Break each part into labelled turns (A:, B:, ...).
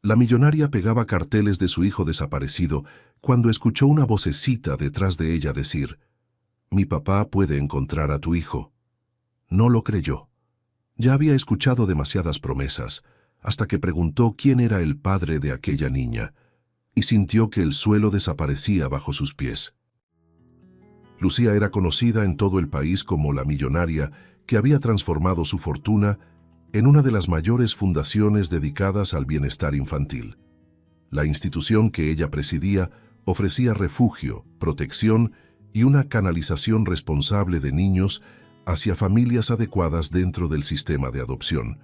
A: La millonaria pegaba carteles de su hijo desaparecido cuando escuchó una vocecita detrás de ella decir: «Mi papá puede encontrar a tu hijo». No lo creyó. Ya había escuchado demasiadas promesas, hasta que preguntó quién era el padre de aquella niña, y sintió que el suelo desaparecía bajo sus pies. Lucía era conocida en todo el país como la millonaria que había transformado su fortuna en una de las mayores fundaciones dedicadas al bienestar infantil. La institución que ella presidía ofrecía refugio, protección y una canalización responsable de niños hacia familias adecuadas dentro del sistema de adopción,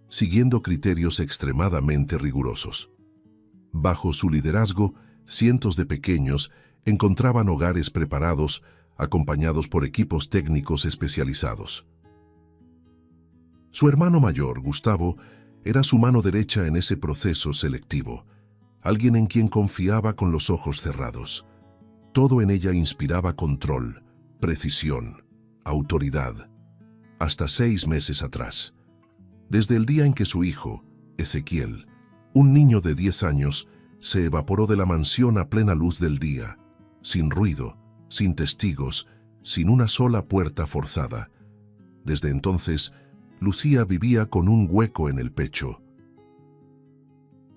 A: siguiendo criterios extremadamente rigurosos. Bajo su liderazgo, cientos de pequeños encontraban hogares preparados, acompañados por equipos técnicos especializados. Su hermano mayor, Gustavo, era su mano derecha en ese proceso selectivo, alguien en quien confiaba con los ojos cerrados. Todo en ella inspiraba control, precisión, autoridad. Hasta 6 meses atrás. Desde el día en que su hijo, Ezequiel, un niño de 10 años, se evaporó de la mansión a plena luz del día, sin ruido, sin testigos, sin una sola puerta forzada. Desde entonces, Lucía vivía con un hueco en el pecho.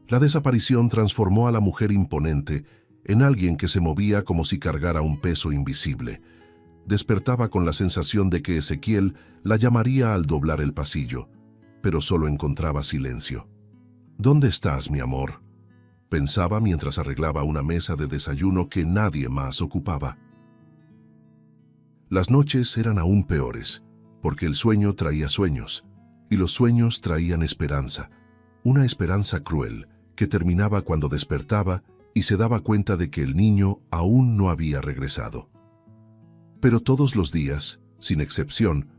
A: La desaparición transformó a la mujer imponente en alguien que se movía como si cargara un peso invisible. Despertaba con la sensación de que Ezequiel la llamaría al doblar el pasillo, pero solo encontraba silencio. «¿Dónde estás, mi amor?», pensaba mientras arreglaba una mesa de desayuno que nadie más ocupaba. Las noches eran aún peores, porque el sueño traía sueños, y los sueños traían esperanza, una esperanza cruel que terminaba cuando despertaba y se daba cuenta de que el niño aún no había regresado. Pero todos los días, sin excepción,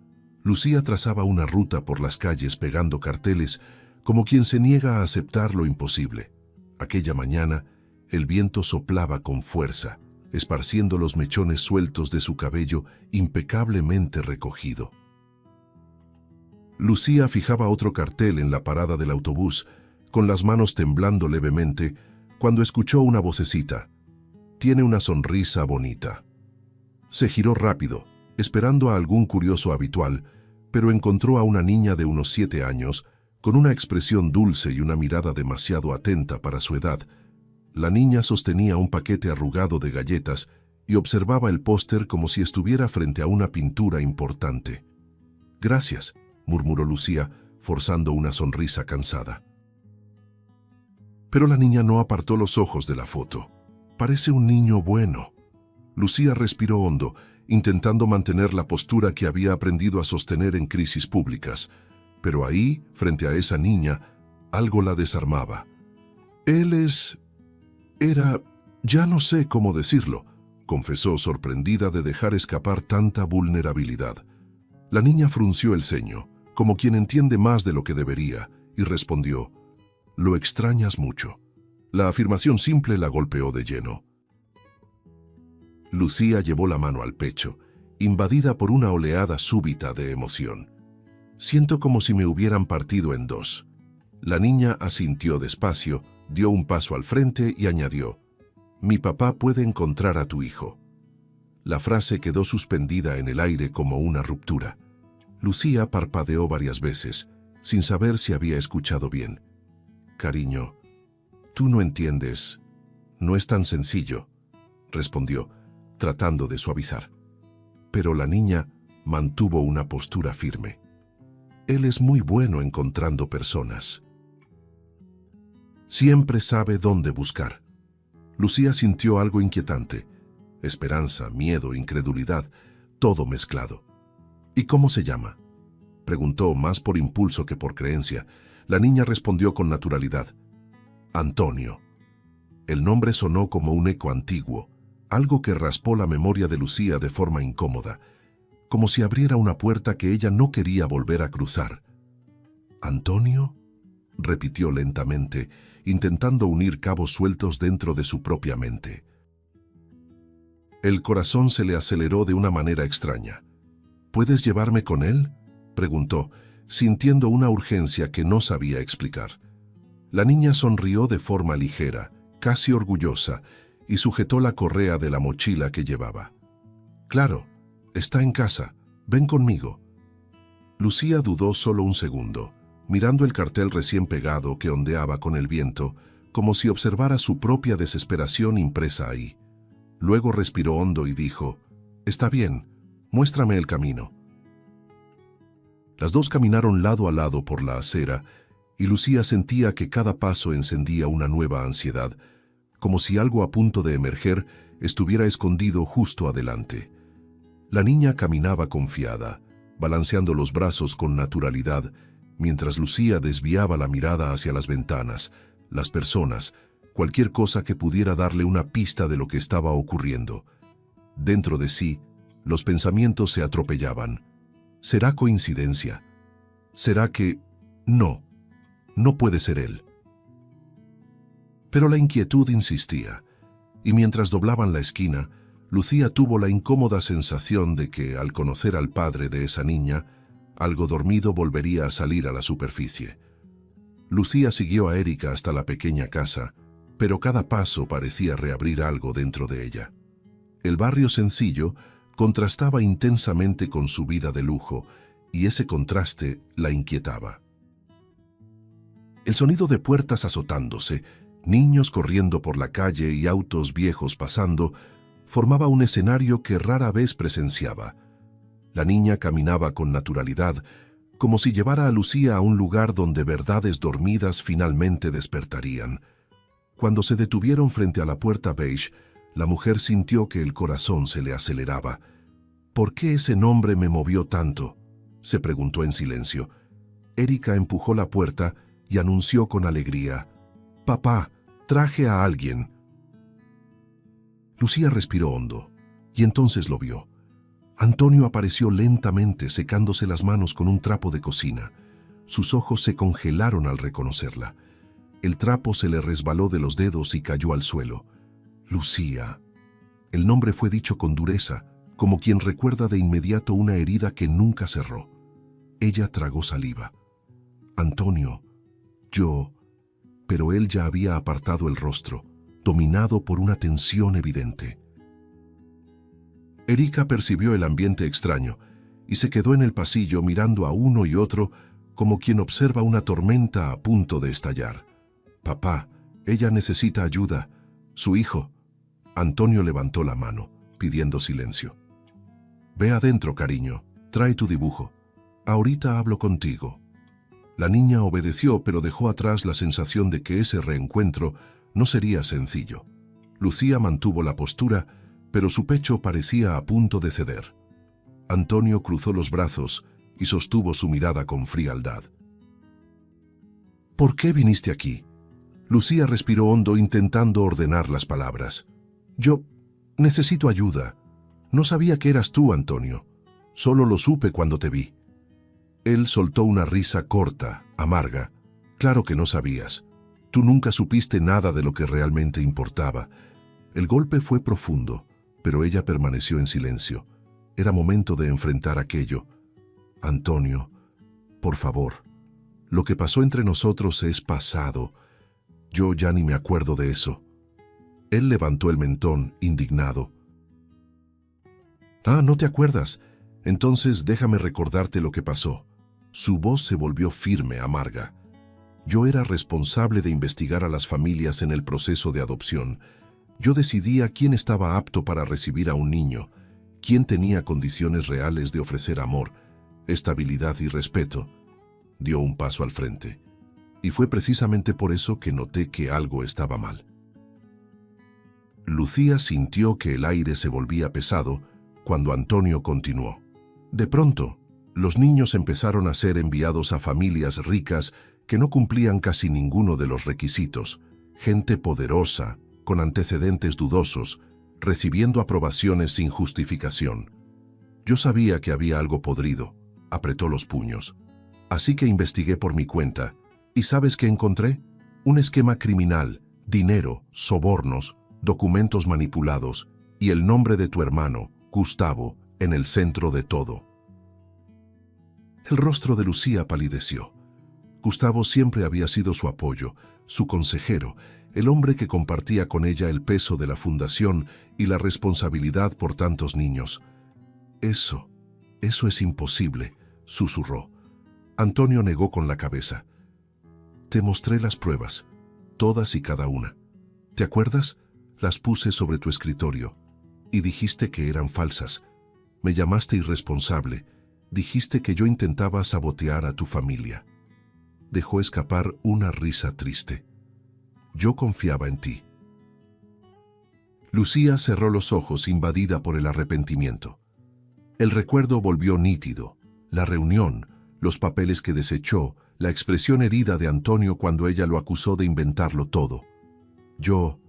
A: Lucía trazaba una ruta por las calles pegando carteles como quien se niega a aceptar lo imposible. Aquella mañana, el viento soplaba con fuerza, esparciendo los mechones sueltos de su cabello impecablemente recogido. Lucía fijaba otro cartel en la parada del autobús, con las manos temblando levemente, cuando escuchó una vocecita: «Tiene una sonrisa bonita». Se giró rápido, esperando a algún curioso habitual, pero encontró a una niña de unos 7 años, con una expresión dulce y una mirada demasiado atenta para su edad. La niña sostenía un paquete arrugado de galletas y observaba el póster como si estuviera frente a una pintura importante. «Gracias», murmuró Lucía, forzando una sonrisa cansada. Pero la niña no apartó los ojos de la foto. «Parece un niño bueno». Lucía respiró hondo, intentando mantener la postura que había aprendido a sostener en crisis públicas. Pero ahí, frente a esa niña, algo la desarmaba. Ya no sé cómo decirlo», confesó, sorprendida de dejar escapar tanta vulnerabilidad. La niña frunció el ceño, como quien entiende más de lo que debería, y respondió: «Lo extrañas mucho». La afirmación simple la golpeó de lleno. Lucía llevó la mano al pecho, invadida por una oleada súbita de emoción. «Siento como si me hubieran partido en dos». La niña asintió despacio, dio un paso al frente y añadió: «Mi papá puede encontrar a tu hijo». La frase quedó suspendida en el aire como una ruptura. Lucía parpadeó varias veces, sin saber si había escuchado bien. «Cariño, tú no entiendes. No es tan sencillo», respondió, tratando de suavizar. Pero la niña mantuvo una postura firme. «Él es muy bueno encontrando personas. Siempre sabe dónde buscar». Lucía sintió algo inquietante. Esperanza, miedo, incredulidad, todo mezclado. «¿Y cómo se llama?», preguntó, más por impulso que por creencia. La niña respondió con naturalidad: «Antonio». El nombre sonó como un eco antiguo, algo que raspó la memoria de Lucía de forma incómoda, como si abriera una puerta que ella no quería volver a cruzar. «¿Antonio?», repitió lentamente, intentando unir cabos sueltos dentro de su propia mente. El corazón se le aceleró de una manera extraña. «¿Puedes llevarme con él?», preguntó, sintiendo una urgencia que no sabía explicar. La niña sonrió de forma ligera, casi orgullosa, y sujetó la correa de la mochila que llevaba. «Claro, está en casa. Ven conmigo». Lucía dudó solo un segundo, mirando el cartel recién pegado que ondeaba con el viento, como si observara su propia desesperación impresa ahí. Luego respiró hondo y dijo: «Está bien, muéstrame el camino». Las dos caminaron lado a lado por la acera, y Lucía sentía que cada paso encendía una nueva ansiedad, como si algo a punto de emerger estuviera escondido justo adelante. La niña caminaba confiada, balanceando los brazos con naturalidad, mientras Lucía desviaba la mirada hacia las ventanas, las personas, cualquier cosa que pudiera darle una pista de lo que estaba ocurriendo. Dentro de sí, los pensamientos se atropellaban. ¿Será coincidencia? ¿Será que...? No, no puede ser él. Pero la inquietud insistía, y mientras doblaban la esquina, Lucía tuvo la incómoda sensación de que, al conocer al padre de esa niña, algo dormido volvería a salir a la superficie. Lucía siguió a Erika hasta la pequeña casa, pero cada paso parecía reabrir algo dentro de ella. El barrio sencillo contrastaba intensamente con su vida de lujo, y ese contraste la inquietaba. El sonido de puertas azotándose, niños corriendo por la calle y autos viejos pasando, formaba un escenario que rara vez presenciaba. La niña caminaba con naturalidad, como si llevara a Lucía a un lugar donde verdades dormidas finalmente despertarían. Cuando se detuvieron frente a la puerta beige, la mujer sintió que el corazón se le aceleraba. «¿Por qué ese nombre me movió tanto?», se preguntó en silencio. Erika empujó la puerta y anunció con alegría: «Papá, traje a alguien». Lucía respiró hondo, y entonces lo vio. Antonio apareció lentamente secándose las manos con un trapo de cocina. Sus ojos se congelaron al reconocerla. El trapo se le resbaló de los dedos y cayó al suelo. «Lucía». El nombre fue dicho con dureza, como quien recuerda de inmediato una herida que nunca cerró. Ella tragó saliva. «Antonio, yo...». Pero él ya había apartado el rostro, dominado por una tensión evidente. Erika percibió el ambiente extraño y se quedó en el pasillo mirando a uno y otro como quien observa una tormenta a punto de estallar. «Papá, ella necesita ayuda. Su hijo». Antonio levantó la mano, pidiendo silencio. «Ve adentro, cariño. Trae tu dibujo. Ahorita hablo contigo». La niña obedeció, pero dejó atrás la sensación de que ese reencuentro no sería sencillo. Lucía mantuvo la postura, pero su pecho parecía a punto de ceder. Antonio cruzó los brazos y sostuvo su mirada con frialdad. «¿Por qué viniste aquí?». Lucía respiró hondo intentando ordenar las palabras. «Yo necesito ayuda. No sabía que eras tú, Antonio. Solo lo supe cuando te vi». Él soltó una risa corta, amarga. «Claro que no sabías. Tú nunca supiste nada de lo que realmente importaba». El golpe fue profundo, pero ella permaneció en silencio. Era momento de enfrentar aquello. «Antonio, por favor, lo que pasó entre nosotros es pasado. Yo ya ni me acuerdo de eso». Él levantó el mentón, indignado. «Ah, ¿no te acuerdas? Entonces déjame recordarte lo que pasó». Su voz se volvió firme, amarga. «Yo era responsable de investigar a las familias en el proceso de adopción. Yo decidía quién estaba apto para recibir a un niño, quién tenía condiciones reales de ofrecer amor, estabilidad y respeto». Dio un paso al frente. «Y fue precisamente por eso que noté que algo estaba mal». Lucía sintió que el aire se volvía pesado cuando Antonio continuó. «De pronto, los niños empezaron a ser enviados a familias ricas que no cumplían casi ninguno de los requisitos, gente poderosa, con antecedentes dudosos, recibiendo aprobaciones sin justificación. Yo sabía que había algo podrido», apretó los puños. «Así que investigué por mi cuenta, ¿y sabes qué encontré? Un esquema criminal, dinero, sobornos, documentos manipulados y el nombre de tu hermano, Gustavo, en el centro de todo». El rostro de Lucía palideció. Gustavo siempre había sido su apoyo, su consejero, el hombre que compartía con ella el peso de la fundación y la responsabilidad por tantos niños. Eso es imposible, susurró. Antonio negó con la cabeza. Te mostré las pruebas, todas y cada una. ¿Te acuerdas? Las puse sobre tu escritorio y dijiste que eran falsas. Me llamaste irresponsable. Dijiste que yo intentaba sabotear a tu familia. Dejó escapar una risa triste. Yo confiaba en ti. Lucía cerró los ojos invadida por el arrepentimiento. El recuerdo volvió nítido. La reunión, los papeles que desechó, la expresión herida de Antonio cuando ella lo acusó de inventarlo todo. Yo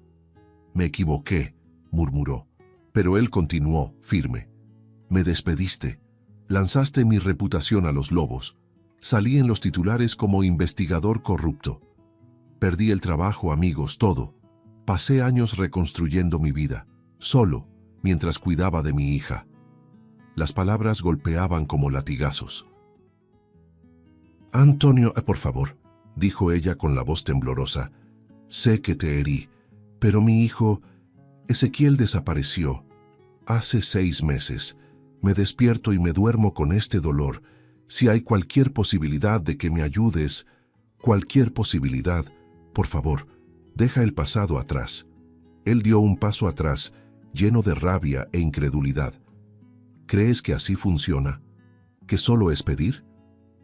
A: me equivoqué, murmuró, pero él continuó, firme. Me despediste. Lanzaste mi reputación a los lobos. Salí en los titulares como investigador corrupto. Perdí el trabajo, amigos, todo. Pasé años reconstruyendo mi vida, solo, mientras cuidaba de mi hija. Las palabras golpeaban como latigazos. Antonio, por favor, dijo ella con la voz temblorosa. Sé que te herí, pero mi hijo, Ezequiel, desapareció. Hace 6 meses. Me despierto y me duermo con este dolor. Si hay cualquier posibilidad de que me ayudes, cualquier posibilidad, por favor, deja el pasado atrás. Él dio un paso atrás, lleno de rabia e incredulidad. ¿Crees que así funciona? ¿Que solo es pedir?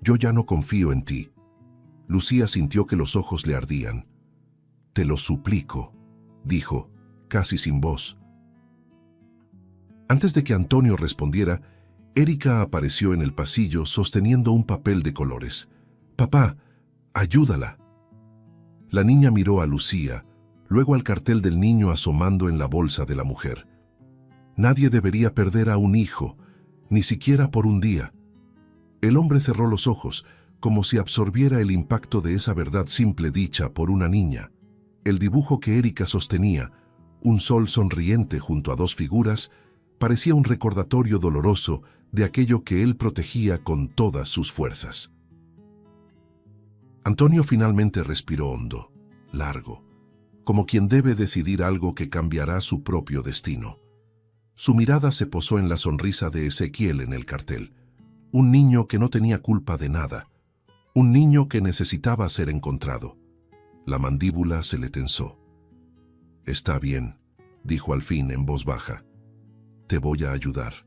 A: Yo ya no confío en ti. Lucía sintió que los ojos le ardían. Te lo suplico, dijo, casi sin voz. Antes de que Antonio respondiera, Erika apareció en el pasillo sosteniendo un papel de colores. «Papá, ayúdala». La niña miró a Lucía, luego al cartel del niño asomando en la bolsa de la mujer. Nadie debería perder a un hijo, ni siquiera por un día. El hombre cerró los ojos, como si absorbiera el impacto de esa verdad simple dicha por una niña. El dibujo que Erika sostenía, un sol sonriente junto a 2 figuras, parecía un recordatorio doloroso de aquello que él protegía con todas sus fuerzas. Antonio finalmente respiró hondo, largo, como quien debe decidir algo que cambiará su propio destino. Su mirada se posó en la sonrisa de Ezequiel en el cartel, un niño que no tenía culpa de nada, un niño que necesitaba ser encontrado. La mandíbula se le tensó. «Está bien», dijo al fin en voz baja. «Te voy a ayudar».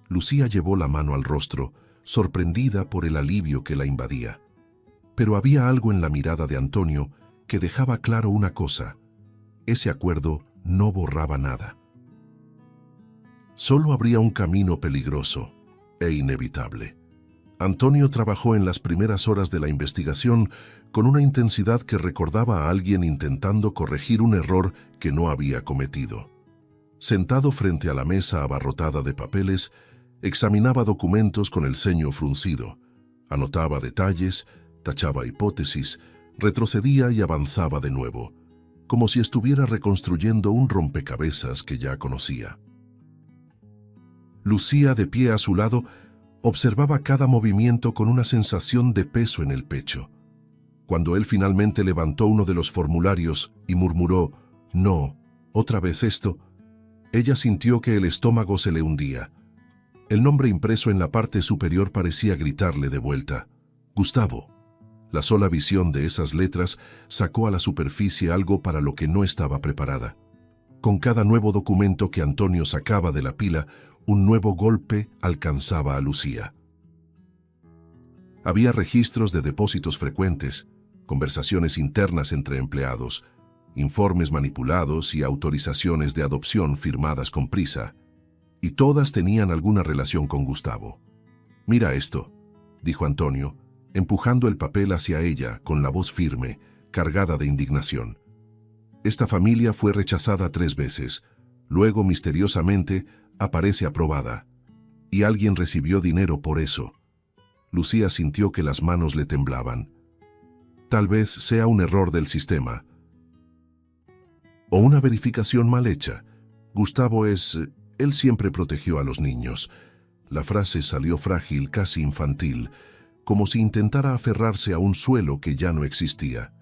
A: Lucía llevó la mano al rostro, sorprendida por el alivio que la invadía. Pero había algo en la mirada de Antonio que dejaba claro una cosa. Ese acuerdo no borraba nada. Solo habría un camino peligroso e inevitable. Antonio trabajó en las primeras horas de la investigación con una intensidad que recordaba a alguien intentando corregir un error que no había cometido. Sentado frente a la mesa abarrotada de papeles, examinaba documentos con el ceño fruncido, anotaba detalles, tachaba hipótesis, retrocedía y avanzaba de nuevo, como si estuviera reconstruyendo un rompecabezas que ya conocía. Lucía, de pie a su lado, observaba cada movimiento con una sensación de peso en el pecho. Cuando él finalmente levantó uno de los formularios y murmuró, «No, otra vez esto», ella sintió que el estómago se le hundía. El nombre impreso en la parte superior parecía gritarle de vuelta, «Gustavo». La sola visión de esas letras sacó a la superficie algo para lo que no estaba preparada. Con cada nuevo documento que Antonio sacaba de la pila, un nuevo golpe alcanzaba a Lucía. Había registros de depósitos frecuentes, conversaciones internas entre empleados, informes manipulados y autorizaciones de adopción firmadas con prisa, y todas tenían alguna relación con Gustavo. «Mira esto», dijo Antonio, empujando el papel hacia ella con la voz firme, cargada de indignación. «Esta familia fue rechazada 3 veces, luego misteriosamente aparece aprobada, y alguien recibió dinero por eso». Lucía sintió que las manos le temblaban. Tal vez sea un error del sistema, o una verificación mal hecha. Gustavo él siempre protegió a los niños. La frase salió frágil, casi infantil, como si intentara aferrarse a un suelo que ya no existía.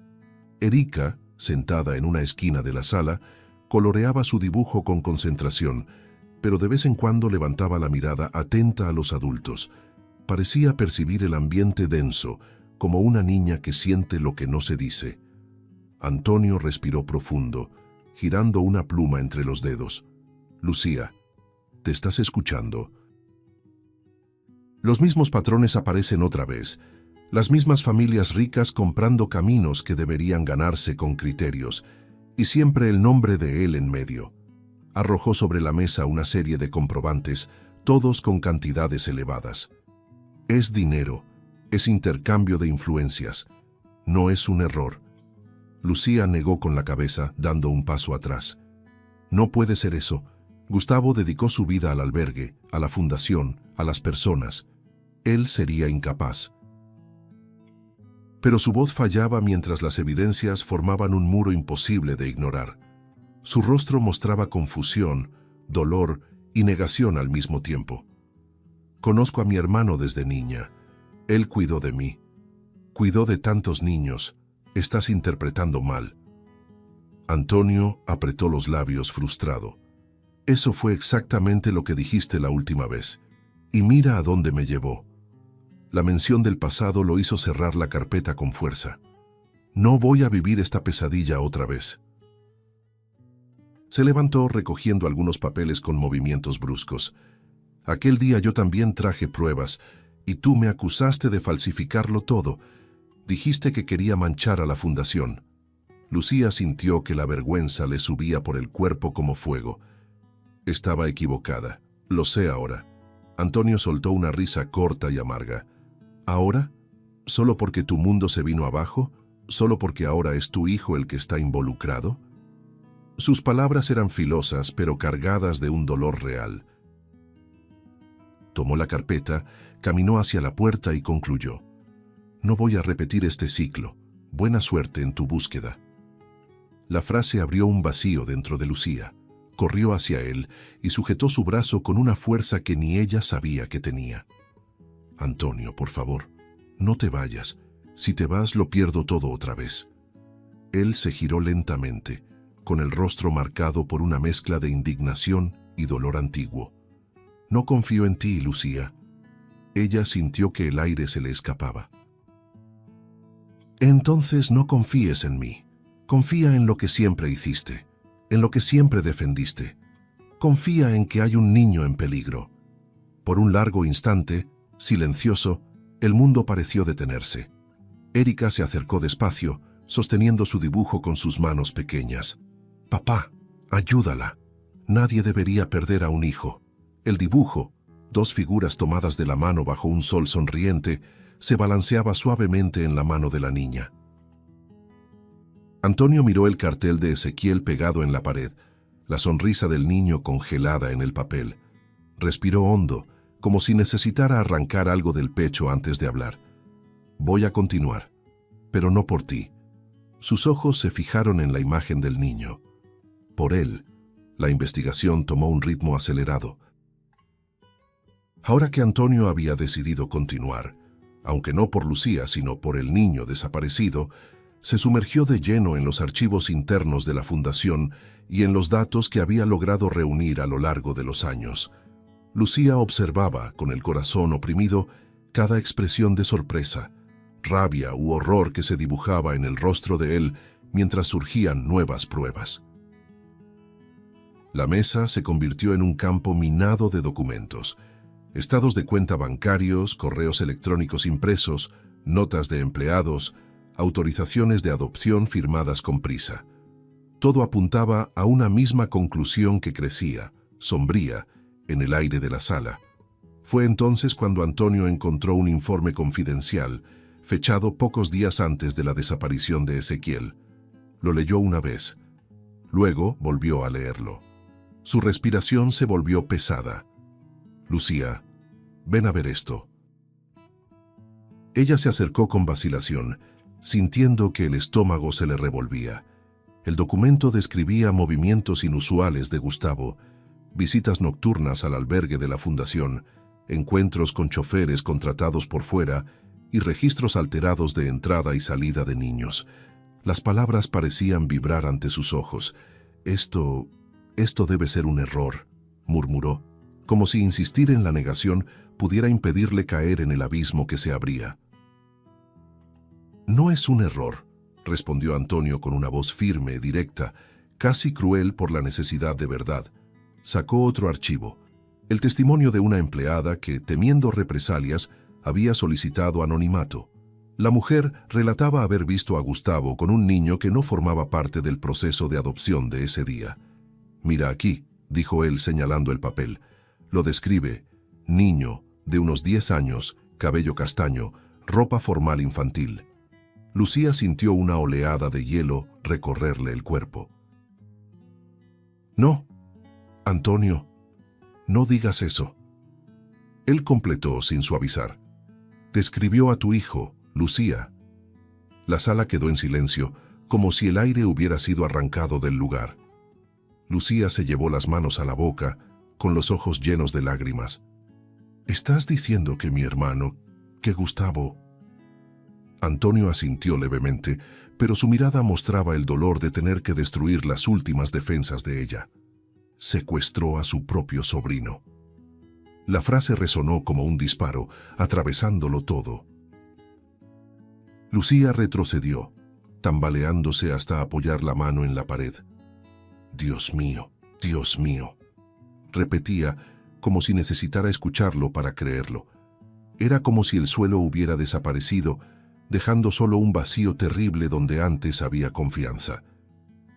A: Erika, sentada en una esquina de la sala, coloreaba su dibujo con concentración, pero de vez en cuando levantaba la mirada atenta a los adultos. Parecía percibir el ambiente denso, como una niña que siente lo que no se dice. Antonio respiró profundo, girando una pluma entre los dedos. Lucía, ¿te estás escuchando? Los mismos patrones aparecen otra vez. Las mismas familias ricas comprando caminos que deberían ganarse con criterios, y siempre el nombre de él en medio. Arrojó sobre la mesa una serie de comprobantes, todos con cantidades elevadas. Es dinero, es intercambio de influencias, no es un error. Lucía negó con la cabeza, dando un paso atrás. No puede ser eso. Gustavo dedicó su vida al albergue, a la fundación, a las personas. Él sería incapaz. Pero su voz fallaba mientras las evidencias formaban un muro imposible de ignorar. Su rostro mostraba confusión, dolor y negación al mismo tiempo. Conozco a mi hermano desde niña. Él cuidó de mí. Cuidó de tantos niños. Estás interpretando mal. Antonio apretó los labios frustrado. Eso fue exactamente lo que dijiste la última vez. Y mira a dónde me llevó. La mención del pasado lo hizo cerrar la carpeta con fuerza. No voy a vivir esta pesadilla otra vez. Se levantó recogiendo algunos papeles con movimientos bruscos. Aquel día yo también traje pruebas, y tú me acusaste de falsificarlo todo. Dijiste que quería manchar a la fundación. Lucía sintió que la vergüenza le subía por el cuerpo como fuego. Estaba equivocada. Lo sé ahora. Antonio soltó una risa corta y amarga. ¿Ahora? ¿Solo porque tu mundo se vino abajo? ¿Solo porque ahora es tu hijo el que está involucrado? Sus palabras eran filosas, pero cargadas de un dolor real. Tomó la carpeta, caminó hacia la puerta y concluyó. No voy a repetir este ciclo. Buena suerte en tu búsqueda. La frase abrió un vacío dentro de Lucía. Corrió hacia él y sujetó su brazo con una fuerza que ni ella sabía que tenía. Antonio, por favor, no te vayas. Si te vas, lo pierdo todo otra vez. Él se giró lentamente, con el rostro marcado por una mezcla de indignación y dolor antiguo. No confío en ti, Lucía. Ella sintió que el aire se le escapaba. Entonces no confíes en mí. Confía en lo que siempre hiciste, en lo que siempre defendiste. Confía en que hay un niño en peligro. Por un largo instante, silencioso, el mundo pareció detenerse. Erika se acercó despacio, sosteniendo su dibujo con sus manos pequeñas. Papá, ayúdala. Nadie debería perder a un hijo. El dibujo, dos figuras tomadas de la mano bajo un sol sonriente, se balanceaba suavemente en la mano de la niña. Antonio miró el cartel de Ezequiel pegado en la pared, la sonrisa del niño congelada en el papel. Respiró hondo, como si necesitara arrancar algo del pecho antes de hablar. Voy a continuar, pero no por ti. Sus ojos se fijaron en la imagen del niño. Por él, la investigación tomó un ritmo acelerado. Ahora que Antonio había decidido continuar, aunque no por Lucía, sino por el niño desaparecido, se sumergió de lleno en los archivos internos de la fundación y en los datos que había logrado reunir a lo largo de los años. Lucía observaba, con el corazón oprimido, cada expresión de sorpresa, rabia u horror que se dibujaba en el rostro de él mientras surgían nuevas pruebas. La mesa se convirtió en un campo minado de documentos. Estados de cuenta bancarios, correos electrónicos impresos, notas de empleados, autorizaciones de adopción firmadas con prisa. Todo apuntaba a una misma conclusión que crecía, sombría, en el aire de la sala. Fue entonces cuando Antonio encontró un informe confidencial, fechado pocos días antes de la desaparición de Ezequiel. Lo leyó una vez. Luego volvió a leerlo. Su respiración se volvió pesada. Lucía, ven a ver esto. Ella se acercó con vacilación, sintiendo que el estómago se le revolvía. El documento describía movimientos inusuales de Gustavo, visitas nocturnas al albergue de la fundación, encuentros con choferes contratados por fuera y registros alterados de entrada y salida de niños. Las palabras parecían vibrar ante sus ojos. Esto debe ser un error, murmuró, como si insistir en la negación pudiera impedirle caer en el abismo que se abría. No es un error, respondió Antonio con una voz firme, directa, casi cruel por la necesidad de verdad. Sacó otro archivo, el testimonio de una empleada que, temiendo represalias, había solicitado anonimato. La mujer relataba haber visto a Gustavo con un niño que no formaba parte del proceso de adopción de ese día. «Mira aquí», dijo él señalando el papel. Lo describe: niño, de unos 10 años, cabello castaño, ropa formal infantil. Lucía sintió una oleada de hielo recorrerle el cuerpo. «No, Antonio, no digas eso». Él completó sin suavizar. «Describió a tu hijo, Lucía». La sala quedó en silencio, como si el aire hubiera sido arrancado del lugar. Lucía se llevó las manos a la boca, con los ojos llenos de lágrimas. «¿Estás diciendo que mi hermano, que Gustavo...» Antonio asintió levemente, pero su mirada mostraba el dolor de tener que destruir las últimas defensas de ella. «Secuestró a su propio sobrino». La frase resonó como un disparo, atravesándolo todo. Lucía retrocedió, tambaleándose hasta apoyar la mano en la pared. «Dios mío, Dios mío», repetía, como si necesitara escucharlo para creerlo. Era como si el suelo hubiera desaparecido, dejando solo un vacío terrible donde antes había confianza.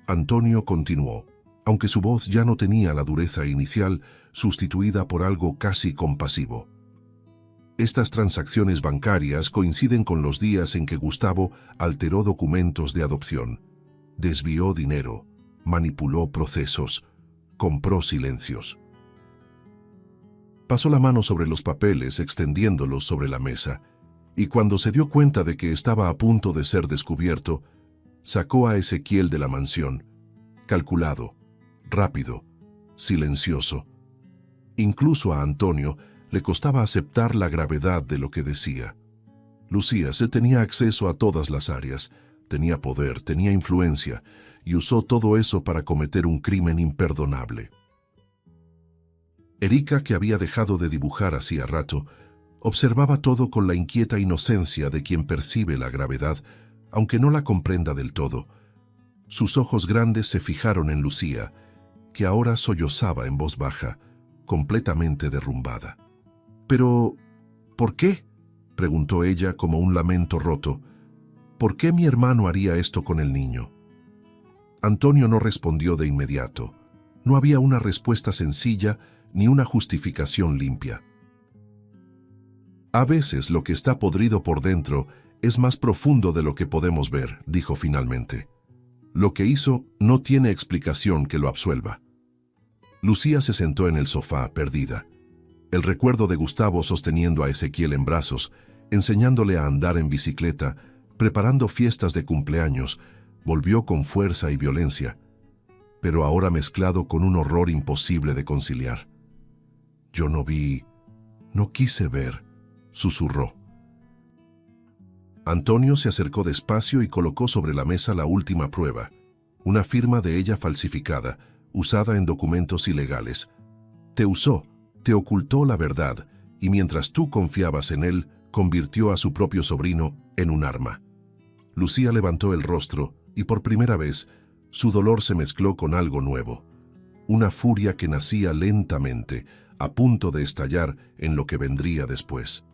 A: Antonio continuó, aunque su voz ya no tenía la dureza inicial, sustituida por algo casi compasivo. «Estas transacciones bancarias coinciden con los días en que Gustavo alteró documentos de adopción, desvió dinero, manipuló procesos, compró silencios». Pasó la mano sobre los papeles, extendiéndolos sobre la mesa, y cuando se dio cuenta de que estaba a punto de ser descubierto, sacó a Ezequiel de la mansión, calculado, rápido, silencioso. Incluso a Antonio le costaba aceptar la gravedad de lo que decía. Lucía se tenía acceso a todas las áreas, tenía poder, tenía influencia, y usó todo eso para cometer un crimen imperdonable. Erika, que había dejado de dibujar hacía rato, observaba todo con la inquieta inocencia de quien percibe la gravedad, aunque no la comprenda del todo. Sus ojos grandes se fijaron en Lucía, que ahora sollozaba en voz baja, completamente derrumbada. «¿Pero por qué?», preguntó ella como un lamento roto. «¿Por qué mi hermano haría esto con el niño?». Antonio no respondió de inmediato. No había una respuesta sencilla ni una justificación limpia. «A veces lo que está podrido por dentro es más profundo de lo que podemos ver», dijo finalmente. «Lo que hizo no tiene explicación que lo absuelva». Lucía se sentó en el sofá, perdida. El recuerdo de Gustavo sosteniendo a Ezequiel en brazos, enseñándole a andar en bicicleta, preparando fiestas de cumpleaños, volvió con fuerza y violencia, pero ahora mezclado con un horror imposible de conciliar. «Yo no vi, no quise ver», susurró. Antonio se acercó despacio y colocó sobre la mesa la última prueba, una firma de ella falsificada, usada en documentos ilegales. «Te usó, te ocultó la verdad, y mientras tú confiabas en él, convirtió a su propio sobrino en un arma». Lucía levantó el rostro y por primera vez su dolor se mezcló con algo nuevo, una furia que nacía lentamente, a punto de estallar en lo que vendría después.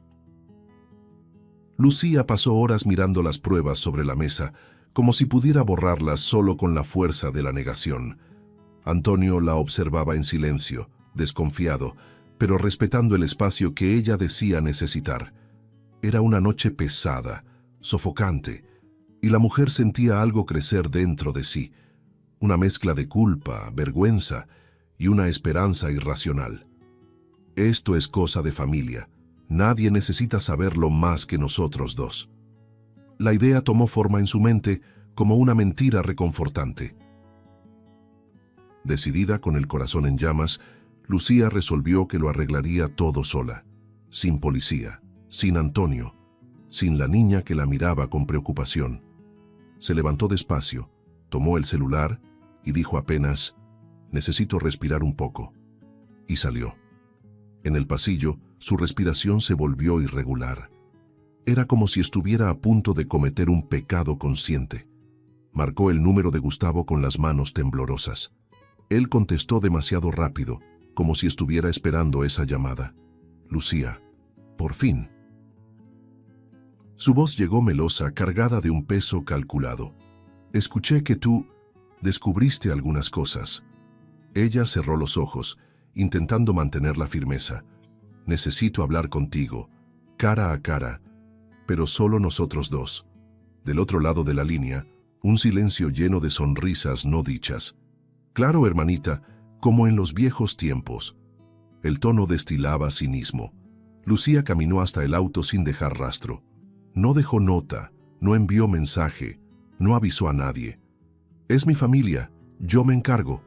A: Lucía pasó horas mirando las pruebas sobre la mesa, como si pudiera borrarlas solo con la fuerza de la negación. Antonio la observaba en silencio, desconfiado, pero respetando el espacio que ella decía necesitar. Era una noche pesada, sofocante, y la mujer sentía algo crecer dentro de sí, una mezcla de culpa, vergüenza y una esperanza irracional. «Esto es cosa de familia. Nadie necesita saberlo más que nosotros dos». La idea tomó forma en su mente como una mentira reconfortante. Decidida, con el corazón en llamas, Lucía resolvió que lo arreglaría todo sola, sin policía, sin Antonio, sin la niña que la miraba con preocupación. Se levantó despacio, tomó el celular y dijo apenas, «Necesito respirar un poco», y salió. En el pasillo, su respiración se volvió irregular. Era como si estuviera a punto de cometer un pecado consciente. Marcó el número de Gustavo con las manos temblorosas. Él contestó demasiado rápido, como si estuviera esperando esa llamada. «Lucía, por fin». Su voz llegó melosa, cargada de un peso calculado. «Escuché que tú descubriste algunas cosas». Ella cerró los ojos, intentando mantener la firmeza. «Necesito hablar contigo, cara a cara, pero solo nosotros dos». Del otro lado de la línea, un silencio lleno de sonrisas no dichas. «Claro, hermanita, como en los viejos tiempos». El tono destilaba cinismo. Lucía caminó hasta el auto sin dejar rastro. No dejó nota, no envió mensaje, no avisó a nadie. «Es mi familia, yo me encargo».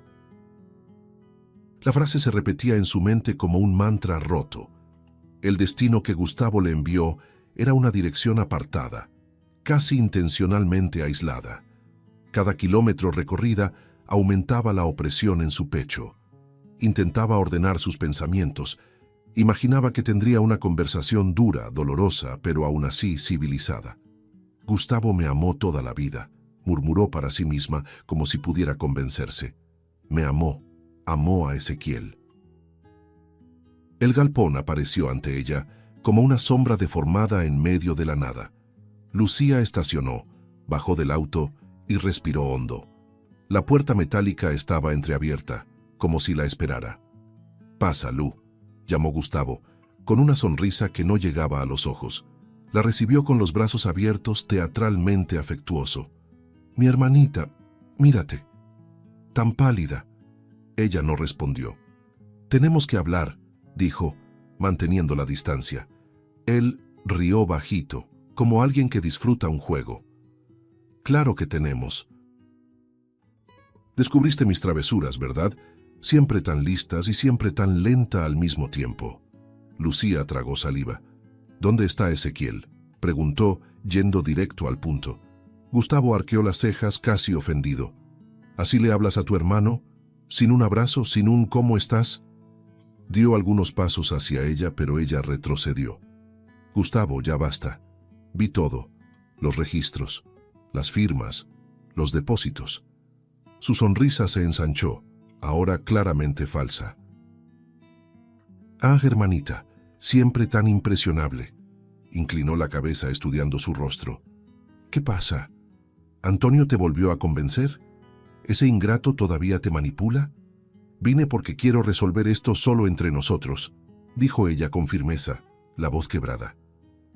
A: La frase se repetía en su mente como un mantra roto. El destino que Gustavo le envió era una dirección apartada, casi intencionalmente aislada. Cada kilómetro recorrida aumentaba la opresión en su pecho. Intentaba ordenar sus pensamientos. Imaginaba que tendría una conversación dura, dolorosa, pero aún así civilizada. «Gustavo me amó toda la vida», murmuró para sí misma como si pudiera convencerse. «Me amó, amó a Ezequiel». El galpón apareció ante ella como una sombra deformada en medio de la nada. Lucía estacionó, bajó del auto y respiró hondo. La puerta metálica estaba entreabierta, como si la esperara. «Pasa, Lu», llamó Gustavo, con una sonrisa que no llegaba a los ojos. La recibió con los brazos abiertos, teatralmente afectuoso. «Mi hermanita, mírate. Tan pálida». Ella no respondió. «Tenemos que hablar», dijo, manteniendo la distancia. Él rió bajito, como alguien que disfruta un juego. «Claro que tenemos». «Descubriste mis travesuras, ¿verdad? Siempre tan listas y siempre tan lenta al mismo tiempo». Lucía tragó saliva. «¿Dónde está Ezequiel?», preguntó, yendo directo al punto. Gustavo arqueó las cejas, casi ofendido. «¿Así le hablas a tu hermano? ¿Sin un abrazo? ¿Sin un ¿cómo estás?». Dio algunos pasos hacia ella, pero ella retrocedió. «Gustavo, ya basta. Vi todo. Los registros, las firmas, los depósitos». Su sonrisa se ensanchó, ahora claramente falsa. «Ah, hermanita, siempre tan impresionable». Inclinó la cabeza estudiando su rostro. «¿Qué pasa? ¿Antonio te volvió a convencer? ¿Ese ingrato todavía te manipula? Vine porque quiero resolver esto solo entre nosotros», dijo ella con firmeza, la voz quebrada.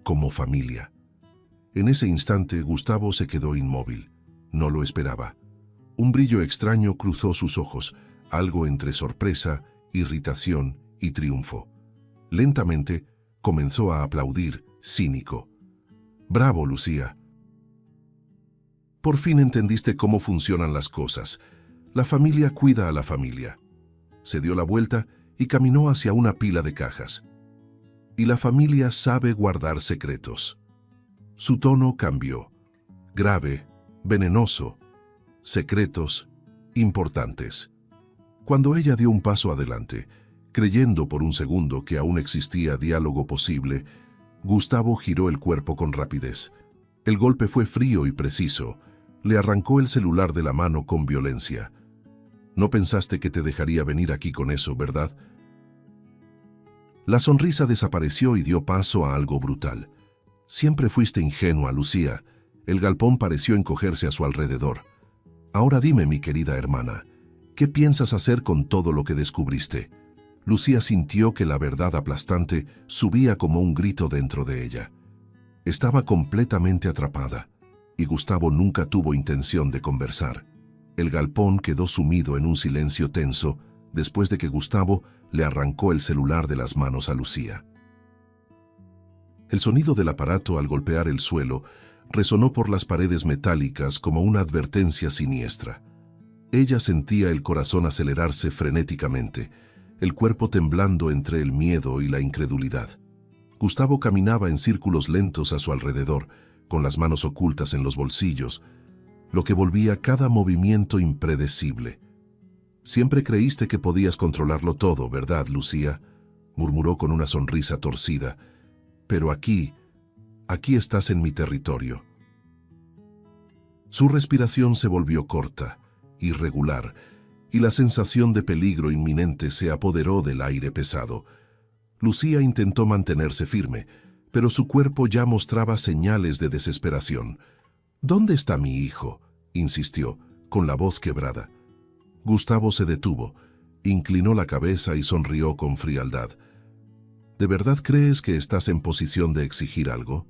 A: «Como familia». En ese instante Gustavo se quedó inmóvil. No lo esperaba. Un brillo extraño cruzó sus ojos, algo entre sorpresa, irritación y triunfo. Lentamente comenzó a aplaudir, cínico. «Bravo, Lucía. Por fin entendiste cómo funcionan las cosas. La familia cuida a la familia». Se dio la vuelta y caminó hacia una pila de cajas. «Y la familia sabe guardar secretos». Su tono cambió. Grave, venenoso. Secretos importantes. Cuando ella dio un paso adelante, creyendo por un segundo que aún existía diálogo posible, Gustavo giró el cuerpo con rapidez. El golpe fue frío y preciso. Le arrancó el celular de la mano con violencia. «No pensaste que te dejaría venir aquí con eso, ¿verdad?». La sonrisa desapareció y dio paso a algo brutal. «Siempre fuiste ingenua, Lucía». El galpón pareció encogerse a su alrededor. «Ahora dime, mi querida hermana, ¿qué piensas hacer con todo lo que descubriste?». Lucía sintió que la verdad aplastante subía como un grito dentro de ella. Estaba completamente atrapada, y Gustavo nunca tuvo intención de conversar. El galpón quedó sumido en un silencio tenso después de que Gustavo le arrancó el celular de las manos a Lucía. El sonido del aparato al golpear el suelo resonó por las paredes metálicas como una advertencia siniestra. Ella sentía el corazón acelerarse frenéticamente, el cuerpo temblando entre el miedo y la incredulidad. Gustavo caminaba en círculos lentos a su alrededor, con las manos ocultas en los bolsillos, lo que volvía cada movimiento impredecible. «Siempre creíste que podías controlarlo todo, ¿verdad, Lucía?», murmuró con una sonrisa torcida. «Pero aquí estás en mi territorio». Su respiración se volvió corta, irregular, y la sensación de peligro inminente se apoderó del aire pesado. Lucía intentó mantenerse firme, pero su cuerpo ya mostraba señales de desesperación. «¿Dónde está mi hijo?», insistió, con la voz quebrada. Gustavo se detuvo, inclinó la cabeza y sonrió con frialdad. «¿De verdad crees que estás en posición de exigir algo?».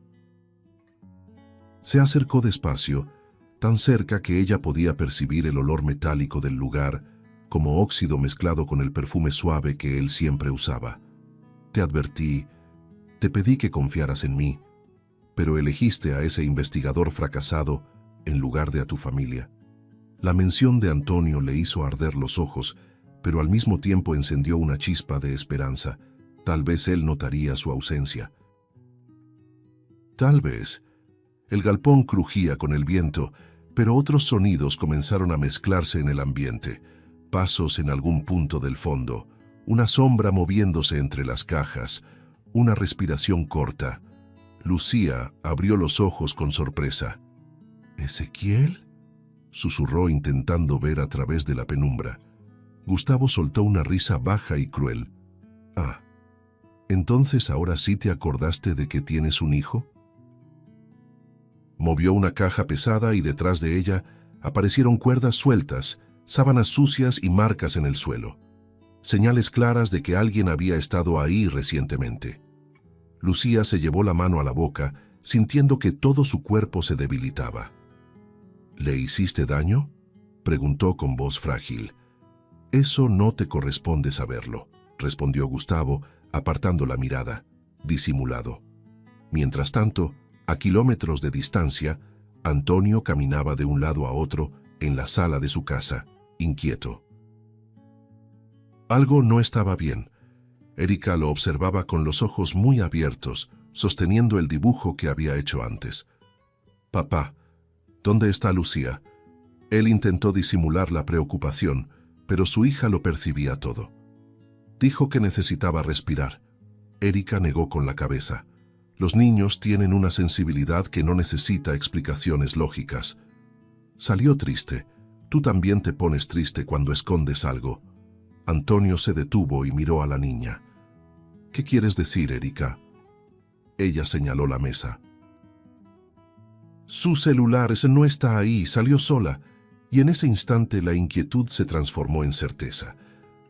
A: Se acercó despacio, tan cerca que ella podía percibir el olor metálico del lugar, como óxido mezclado con el perfume suave que él siempre usaba. «Te advertí, te pedí que confiaras en mí, pero elegiste a ese investigador fracasado en lugar de a tu familia». La mención de Antonio le hizo arder los ojos, pero al mismo tiempo encendió una chispa de esperanza. Tal vez él notaría su ausencia. Tal vez. El galpón crujía con el viento, pero otros sonidos comenzaron a mezclarse en el ambiente. Pasos en algún punto del fondo, una sombra moviéndose entre las cajas, una respiración corta. Lucía abrió los ojos con sorpresa. «¿Ezequiel?», susurró intentando ver a través de la penumbra. Gustavo soltó una risa baja y cruel. «Ah, ¿entonces ahora sí te acordaste de que tienes un hijo?». Movió una caja pesada y detrás de ella aparecieron cuerdas sueltas, sábanas sucias y marcas en el suelo. Señales claras de que alguien había estado ahí recientemente. Lucía se llevó la mano a la boca, sintiendo que todo su cuerpo se debilitaba. «¿Le hiciste daño?», preguntó con voz frágil. «Eso no te corresponde saberlo», respondió Gustavo, apartando la mirada, disimulado. Mientras tanto, a kilómetros de distancia, Antonio caminaba de un lado a otro en la sala de su casa, inquieto. Algo no estaba bien. Erika lo observaba con los ojos muy abiertos, sosteniendo el dibujo que había hecho antes. «Papá, ¿dónde está Lucía?». Él intentó disimular la preocupación, pero su hija lo percibía todo. Dijo que necesitaba respirar. Erika negó con la cabeza. Los niños tienen una sensibilidad que no necesita explicaciones lógicas. Salió triste. Tú también te pones triste cuando escondes algo. Antonio se detuvo y miró a la niña. «¿Qué quieres decir, Erika?». Ella señaló la mesa. «Su celular, ese no está ahí, salió sola». Y en ese instante la inquietud se transformó en certeza.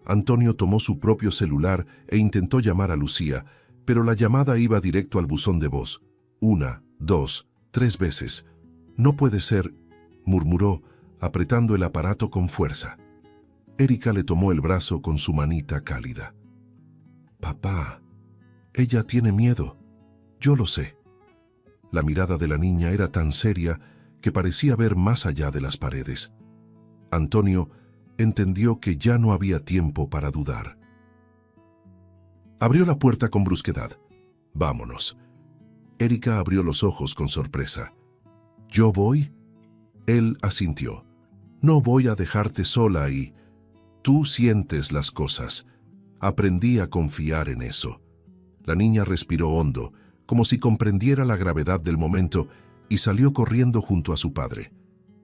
A: Antonio tomó su propio celular e intentó llamar a Lucía, pero la llamada iba directo al buzón de voz. 1, 2, 3 veces. «No puede ser», murmuró, apretando el aparato con fuerza. Erika le tomó el brazo con su manita cálida. «Papá, ella tiene miedo. Yo lo sé». La mirada de la niña era tan seria que parecía ver más allá de las paredes. Antonio entendió que ya no había tiempo para dudar. Abrió la puerta con brusquedad. «Vámonos». Erika abrió los ojos con sorpresa. «¿Yo voy?». Él asintió. «No voy a dejarte sola y tú sientes las cosas. Aprendí a confiar en eso». La niña respiró hondo, como si comprendiera la gravedad del momento, y salió corriendo junto a su padre.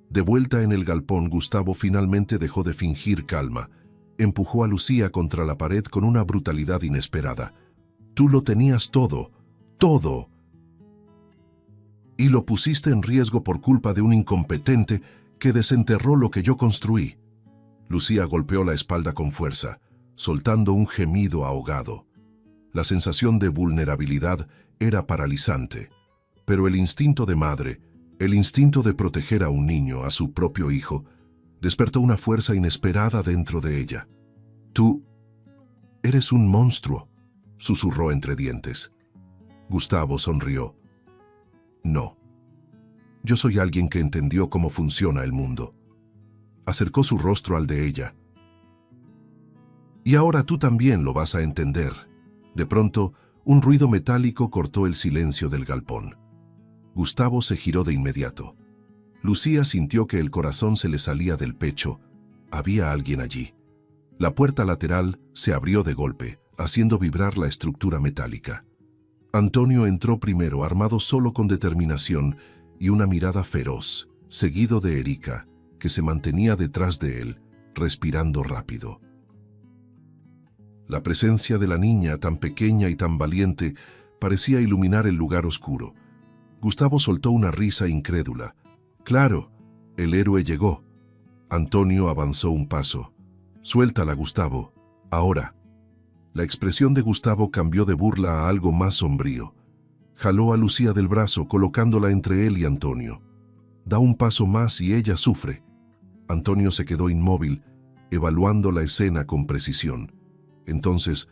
A: De vuelta en el galpón, Gustavo finalmente dejó de fingir calma. Empujó a Lucía contra la pared con una brutalidad inesperada. «Tú lo tenías todo, todo. Y lo pusiste en riesgo por culpa de un incompetente que desenterró lo que yo construí». Lucía golpeó la espalda con fuerza, soltando un gemido ahogado. La sensación de vulnerabilidad era paralizante, pero el instinto de madre, el instinto de proteger a un niño, a su propio hijo, despertó una fuerza inesperada dentro de ella. «Tú eres un monstruo», susurró entre dientes. Gustavo sonrió. «No. Yo soy alguien que entendió cómo funciona el mundo». Acercó su rostro al de ella. «Y ahora tú también lo vas a entender». De pronto, un ruido metálico cortó el silencio del galpón. Gustavo se giró de inmediato. Lucía sintió que el corazón se le salía del pecho. Había alguien allí. La puerta lateral se abrió de golpe, haciendo vibrar la estructura metálica. Antonio entró primero, armado solo con determinación y una mirada feroz, seguido de Erika, que se mantenía detrás de él, respirando rápido. La presencia de la niña, tan pequeña y tan valiente, parecía iluminar el lugar oscuro. Gustavo soltó una risa incrédula. Claro, el héroe llegó. Antonio avanzó un paso. Suéltala, Gustavo, ahora. La expresión de Gustavo cambió de burla a algo más sombrío. Jaló a Lucía del brazo, colocándola entre él y Antonio. Da un paso más y ella sufre. Antonio se quedó inmóvil, evaluando la escena con precisión. Entonces,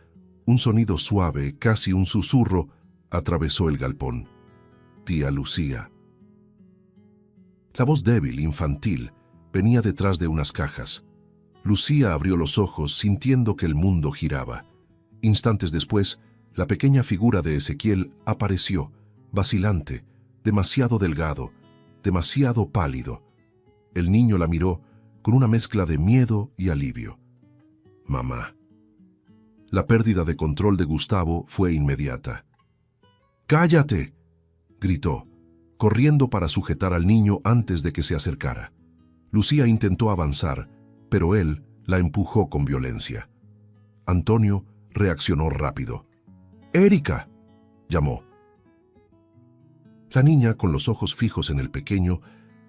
A: un sonido suave, casi un susurro, atravesó el galpón. Tía Lucía. La voz débil, infantil, venía detrás de unas cajas. Lucía abrió los ojos, sintiendo que el mundo giraba. Instantes después, la pequeña figura de Ezequiel apareció, vacilante, demasiado delgado, demasiado pálido. El niño la miró con una mezcla de miedo y alivio. Mamá. La pérdida de control de Gustavo fue inmediata. ¡Cállate!, gritó, corriendo para sujetar al niño antes de que se acercara. Lucía intentó avanzar, pero él la empujó con violencia. Antonio reaccionó rápido. ¡Erika!, llamó. La niña, con los ojos fijos en el pequeño,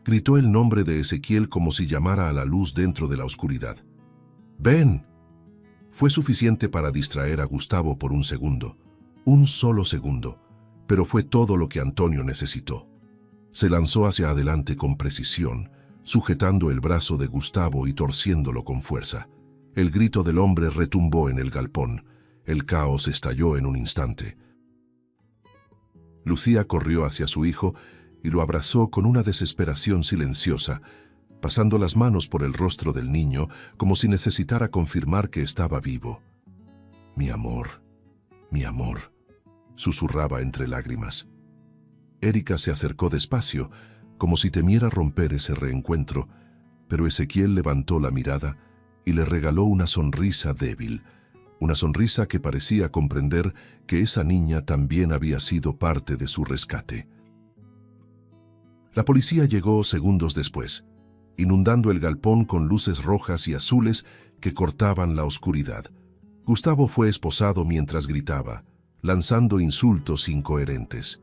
A: gritó el nombre de Ezequiel como si llamara a la luz dentro de la oscuridad. ¡Ven! Fue suficiente para distraer a Gustavo por un segundo, un solo segundo, pero fue todo lo que Antonio necesitó. Se lanzó hacia adelante con precisión, sujetando el brazo de Gustavo y torciéndolo con fuerza. El grito del hombre retumbó en el galpón. El caos estalló en un instante. Lucía corrió hacia su hijo y lo abrazó con una desesperación silenciosa, pasando las manos por el rostro del niño como si necesitara confirmar que estaba vivo. Mi amor, susurraba entre lágrimas. Erika se acercó despacio, como si temiera romper ese reencuentro, pero Ezequiel levantó la mirada y le regaló una sonrisa débil, una sonrisa que parecía comprender que esa niña también había sido parte de su rescate. La policía llegó segundos después, inundando el galpón con luces rojas y azules que cortaban la oscuridad. Gustavo fue esposado mientras gritaba, lanzando insultos incoherentes.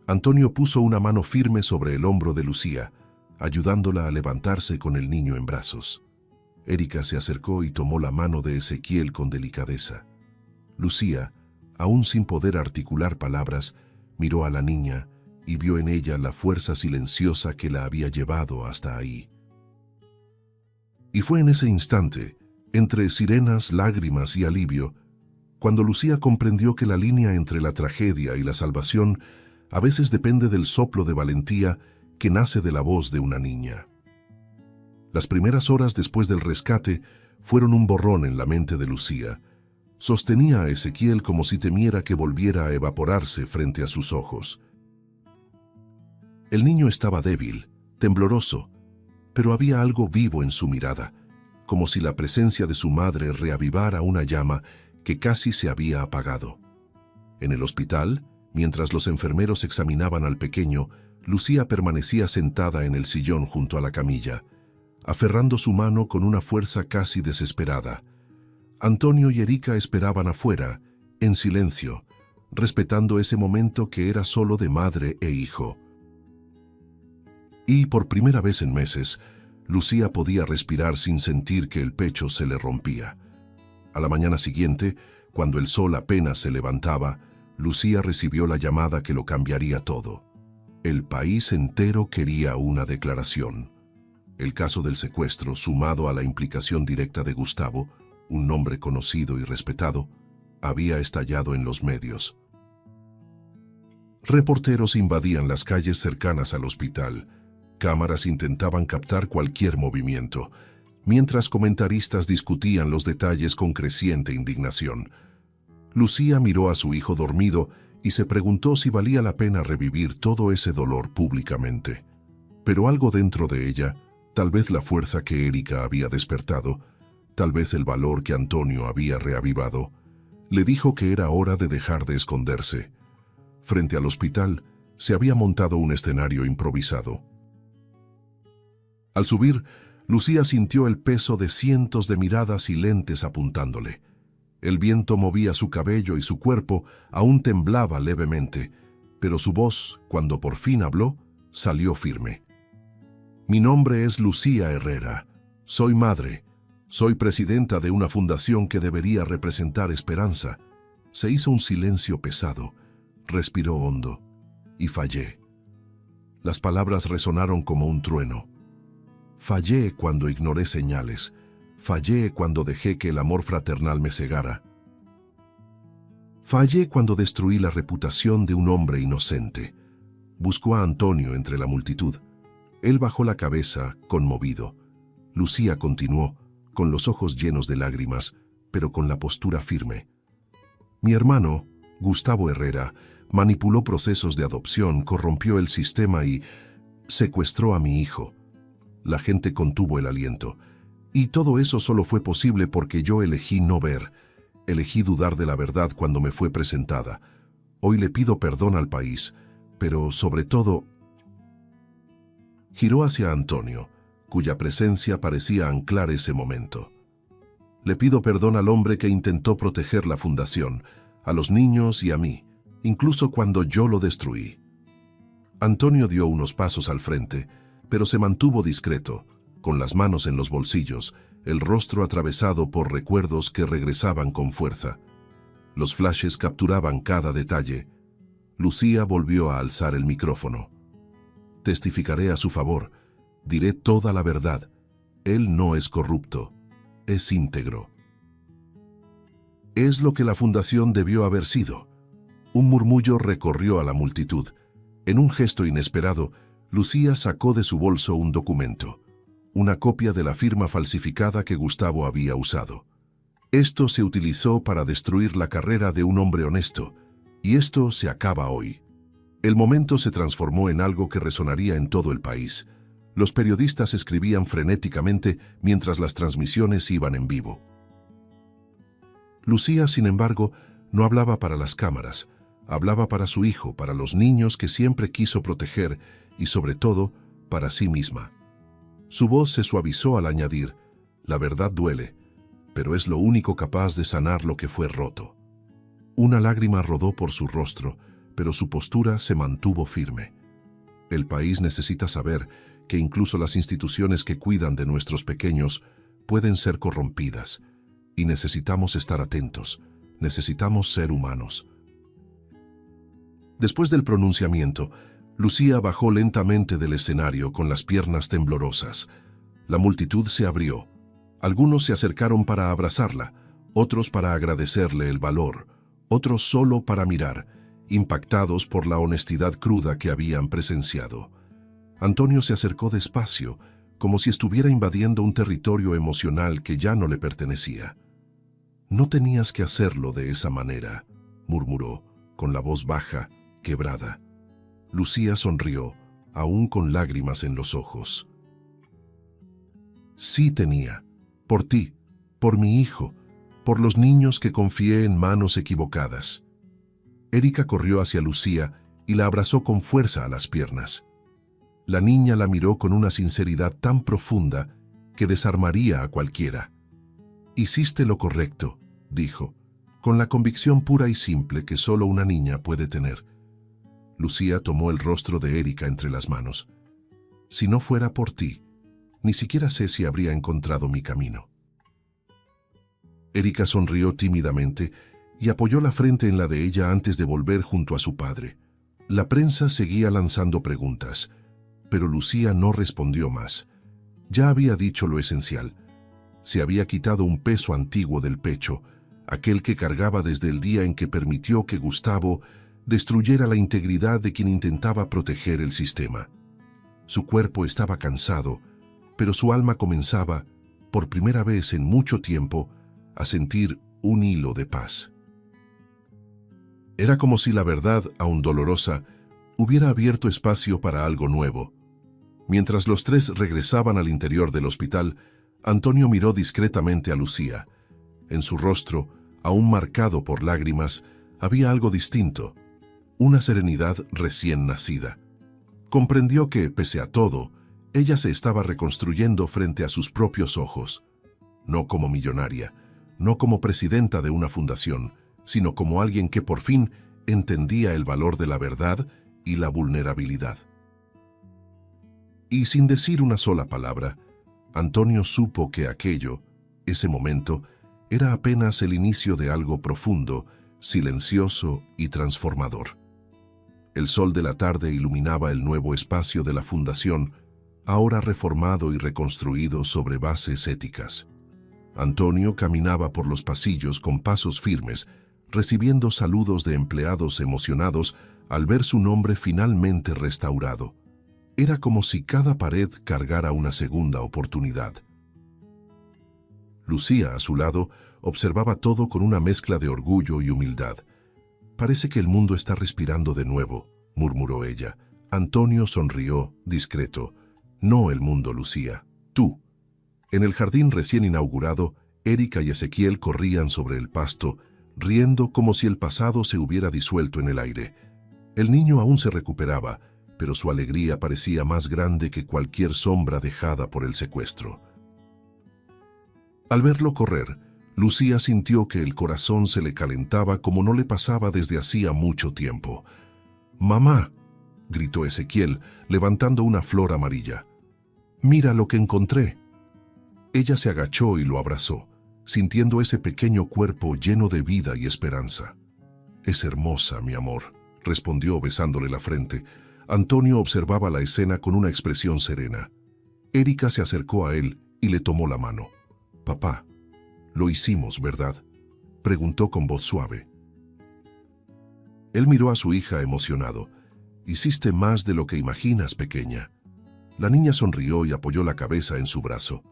A: Antonio puso una mano firme sobre el hombro de Lucía, ayudándola a levantarse con el niño en brazos. Erika se acercó y tomó la mano de Ezequiel con delicadeza. Lucía, aún sin poder articular palabras, miró a la niña y vio en ella la fuerza silenciosa que la había llevado hasta ahí. Y fue en ese instante, entre sirenas, lágrimas y alivio, cuando Lucía comprendió que la línea entre la tragedia y la salvación a veces depende del soplo de valentía que nace de la voz de una niña. Las primeras horas después del rescate fueron un borrón en la mente de Lucía. Sostenía a Ezequiel como si temiera que volviera a evaporarse frente a sus ojos. El niño estaba débil, tembloroso, pero había algo vivo en su mirada, como si la presencia de su madre reavivara una llama que casi se había apagado. En el hospital, mientras los enfermeros examinaban al pequeño, Lucía permanecía sentada en el sillón junto a la camilla, aferrando su mano con una fuerza casi desesperada. Antonio y Erika esperaban afuera, en silencio, respetando ese momento que era solo de madre e hijo. Y por primera vez en meses, Lucía podía respirar sin sentir que el pecho se le rompía. A la mañana siguiente, cuando el sol apenas se levantaba, Lucía recibió la llamada que lo cambiaría todo. El país entero quería una declaración. El caso del secuestro, sumado a la implicación directa de Gustavo, un nombre conocido y respetado, había estallado en los medios. Reporteros invadían las calles cercanas al hospital. Cámaras intentaban captar cualquier movimiento, mientras comentaristas discutían los detalles con creciente indignación. Lucía miró a su hijo dormido y se preguntó si valía la pena revivir todo ese dolor públicamente. Pero algo dentro de ella, tal vez la fuerza que Erika había despertado, tal vez el valor que Antonio había reavivado, le dijo que era hora de dejar de esconderse. Frente al hospital, se había montado un escenario improvisado. Al subir, Lucía sintió el peso de cientos de miradas y lentes apuntándole. El viento movía su cabello y su cuerpo aún temblaba levemente, pero su voz, cuando por fin habló, salió firme. Mi nombre es Lucía Herrera. Soy madre. Soy presidenta de una fundación que debería representar esperanza. Se hizo un silencio pesado. Respiró hondo. Y fallé. Las palabras resonaron como un trueno. Fallé cuando ignoré señales. Fallé cuando dejé que el amor fraternal me cegara. Fallé cuando destruí la reputación de un hombre inocente. Buscó a Antonio entre la multitud. Él bajó la cabeza, conmovido. Lucía continuó, con los ojos llenos de lágrimas, pero con la postura firme. Mi hermano, Gustavo Herrera, manipuló procesos de adopción, corrompió el sistema y secuestró a mi hijo. La gente contuvo el aliento. Y todo eso solo fue posible porque yo elegí no ver. Elegí dudar de la verdad cuando me fue presentada. Hoy le pido perdón al país, pero sobre todo... Giró hacia Antonio, cuya presencia parecía anclar ese momento. Le pido perdón al hombre que intentó proteger la fundación, a los niños y a mí, incluso cuando yo lo destruí. Antonio dio unos pasos al frente, pero se mantuvo discreto, con las manos en los bolsillos, el rostro atravesado por recuerdos que regresaban con fuerza. Los flashes capturaban cada detalle. Lucía volvió a alzar el micrófono. Testificaré a su favor. Diré toda la verdad. Él no es corrupto. Es íntegro. Es lo que la fundación debió haber sido. Un murmullo recorrió a la multitud. En un gesto inesperado, Lucía sacó de su bolso un documento, una copia de la firma falsificada que Gustavo había usado. Esto se utilizó para destruir la carrera de un hombre honesto, y esto se acaba hoy. El momento se transformó en algo que resonaría en todo el país. Los periodistas escribían frenéticamente mientras las transmisiones iban en vivo. Lucía, sin embargo, no hablaba para las cámaras, hablaba para su hijo, para los niños que siempre quiso proteger y, sobre todo, para sí misma. Su voz se suavizó al añadir, la verdad duele, pero es lo único capaz de sanar lo que fue roto. Una lágrima rodó por su rostro, pero su postura se mantuvo firme. El país necesita saber que incluso las instituciones que cuidan de nuestros pequeños pueden ser corrompidas, y necesitamos estar atentos, necesitamos ser humanos. Después del pronunciamiento, Lucía bajó lentamente del escenario con las piernas temblorosas. La multitud se abrió. Algunos se acercaron para abrazarla, otros para agradecerle el valor, otros solo para mirar, impactados por la honestidad cruda que habían presenciado. Antonio se acercó despacio, como si estuviera invadiendo un territorio emocional que ya no le pertenecía. «No tenías que hacerlo de esa manera», murmuró, con la voz baja, quebrada. Lucía sonrió, aún con lágrimas en los ojos. «Sí tenía. Por ti, por mi hijo, por los niños que confié en manos equivocadas». Erika corrió hacia Lucía y la abrazó con fuerza a las piernas. La niña la miró con una sinceridad tan profunda que desarmaría a cualquiera. «Hiciste lo correcto», dijo, con la convicción pura y simple que solo una niña puede tener. Lucía tomó el rostro de Erika entre las manos. «Si no fuera por ti, ni siquiera sé si habría encontrado mi camino». Erika sonrió tímidamente y apoyó la frente en la de ella antes de volver junto a su padre. La prensa seguía lanzando preguntas, pero Lucía no respondió más. Ya había dicho lo esencial. Se había quitado un peso antiguo del pecho, aquel que cargaba desde el día en que permitió que Gustavo destruyera la integridad de quien intentaba proteger el sistema. Su cuerpo estaba cansado, pero su alma comenzaba, por primera vez en mucho tiempo, a sentir un hilo de paz. Era como si la verdad, aún dolorosa, hubiera abierto espacio para algo nuevo, Mientras los tres regresaban al interior del hospital, Antonio miró discretamente a Lucía. En su rostro, aún marcado por lágrimas, había algo distinto, una serenidad recién nacida. Comprendió que, pese a todo, ella se estaba reconstruyendo frente a sus propios ojos, no como millonaria, no como presidenta de una fundación, sino como alguien que por fin entendía el valor de la verdad y la vulnerabilidad. Y sin decir una sola palabra, Antonio supo que aquello, ese momento, era apenas el inicio de algo profundo, silencioso y transformador. El sol de la tarde iluminaba el nuevo espacio de la fundación, ahora reformado y reconstruido sobre bases éticas. Antonio caminaba por los pasillos con pasos firmes, recibiendo saludos de empleados emocionados al ver su nombre finalmente restaurado. Era como si cada pared cargara una segunda oportunidad. Lucía, a su lado, observaba todo con una mezcla de orgullo y humildad. «Parece que el mundo está respirando de nuevo», murmuró ella. Antonio sonrió, discreto. «No el mundo, Lucía, tú». En el jardín recién inaugurado, Erika y Ezequiel corrían sobre el pasto, riendo como si el pasado se hubiera disuelto en el aire. El niño aún se recuperaba, pero su alegría parecía más grande que cualquier sombra dejada por el secuestro. Al verlo correr, Lucía sintió que el corazón se le calentaba como no le pasaba desde hacía mucho tiempo. «¡Mamá!», gritó Ezequiel, levantando una flor amarilla. «¡Mira lo que encontré!». Ella se agachó y lo abrazó, sintiendo ese pequeño cuerpo lleno de vida y esperanza. «Es hermosa, mi amor», respondió besándole la frente. Antonio observaba la escena con una expresión serena. Erika se acercó a él y le tomó la mano. «Papá, lo hicimos, ¿verdad?», preguntó con voz suave. Él miró a su hija emocionado. «Hiciste más de lo que imaginas, pequeña». La niña sonrió y apoyó la cabeza en su brazo.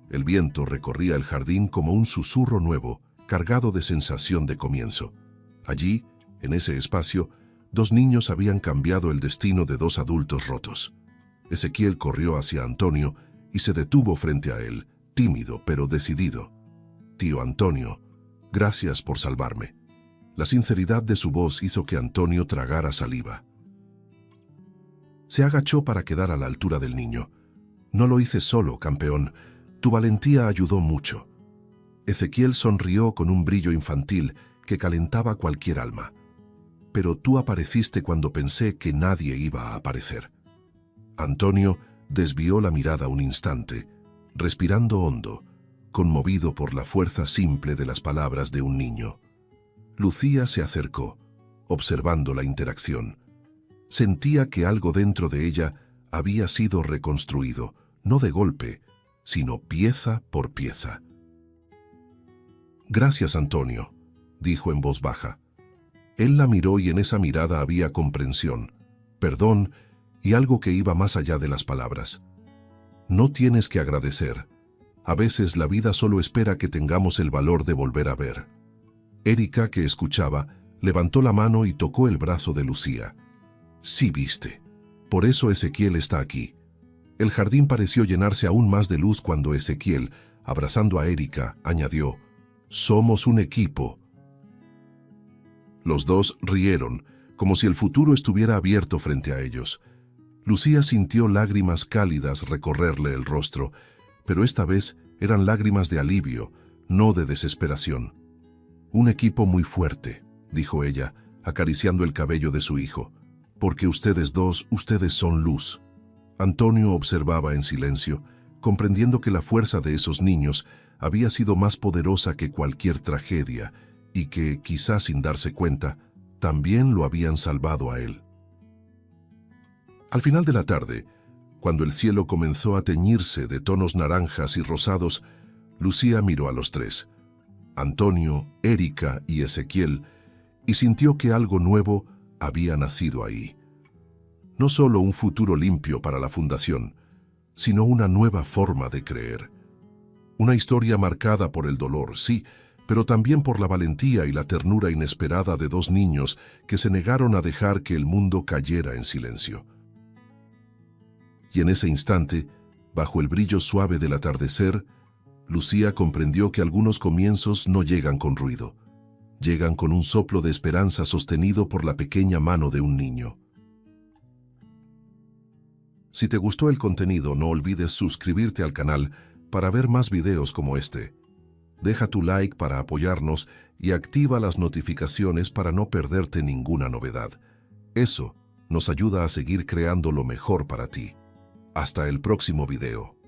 A: El viento recorría el jardín como un susurro nuevo, cargado de sensación de comienzo. Allí, en ese espacio, dos niños habían cambiado el destino de dos adultos rotos. Ezequiel corrió hacia Antonio y se detuvo frente a él, tímido pero decidido. «Tío Antonio, gracias por salvarme». La sinceridad de su voz hizo que Antonio tragara saliva. Se agachó para quedar a la altura del niño. «No lo hice solo, campeón. Tu valentía ayudó mucho». Ezequiel sonrió con un brillo infantil que calentaba cualquier alma. «Pero tú apareciste cuando pensé que nadie iba a aparecer». Antonio desvió la mirada un instante, respirando hondo, conmovido por la fuerza simple de las palabras de un niño. Lucía se acercó, observando la interacción. Sentía que algo dentro de ella había sido reconstruido, no de golpe, sino pieza por pieza. «Gracias, Antonio», dijo en voz baja. Él la miró y en esa mirada había comprensión, perdón y algo que iba más allá de las palabras. «No tienes que agradecer. A veces la vida solo espera que tengamos el valor de volver a ver». Erika, que escuchaba, levantó la mano y tocó el brazo de Lucía. «Sí, viste. Por eso Ezequiel está aquí». El jardín pareció llenarse aún más de luz cuando Ezequiel, abrazando a Erika, añadió: «Somos un equipo». Los dos rieron, como si el futuro estuviera abierto frente a ellos. Lucía sintió lágrimas cálidas recorrerle el rostro, pero esta vez eran lágrimas de alivio, no de desesperación. «Un equipo muy fuerte», dijo ella, acariciando el cabello de su hijo, «porque ustedes son luz». Antonio observaba en silencio, comprendiendo que la fuerza de esos niños había sido más poderosa que cualquier tragedia y que, quizás sin darse cuenta, también lo habían salvado a él. Al final de la tarde, cuando el cielo comenzó a teñirse de tonos naranjas y rosados, Lucía miró a los tres, Antonio, Erika y Ezequiel, y sintió que algo nuevo había nacido ahí. No solo un futuro limpio para la fundación, sino una nueva forma de creer. Una historia marcada por el dolor, sí, pero también por la valentía y la ternura inesperada de dos niños que se negaron a dejar que el mundo cayera en silencio. Y en ese instante, bajo el brillo suave del atardecer, Lucía comprendió que algunos comienzos no llegan con ruido, llegan con un soplo de esperanza sostenido por la pequeña mano de un niño. Si te gustó el contenido, no olvides suscribirte al canal para ver más videos como este. Deja tu like para apoyarnos y activa las notificaciones para no perderte ninguna novedad. Eso nos ayuda a seguir creando lo mejor para ti. Hasta el próximo video.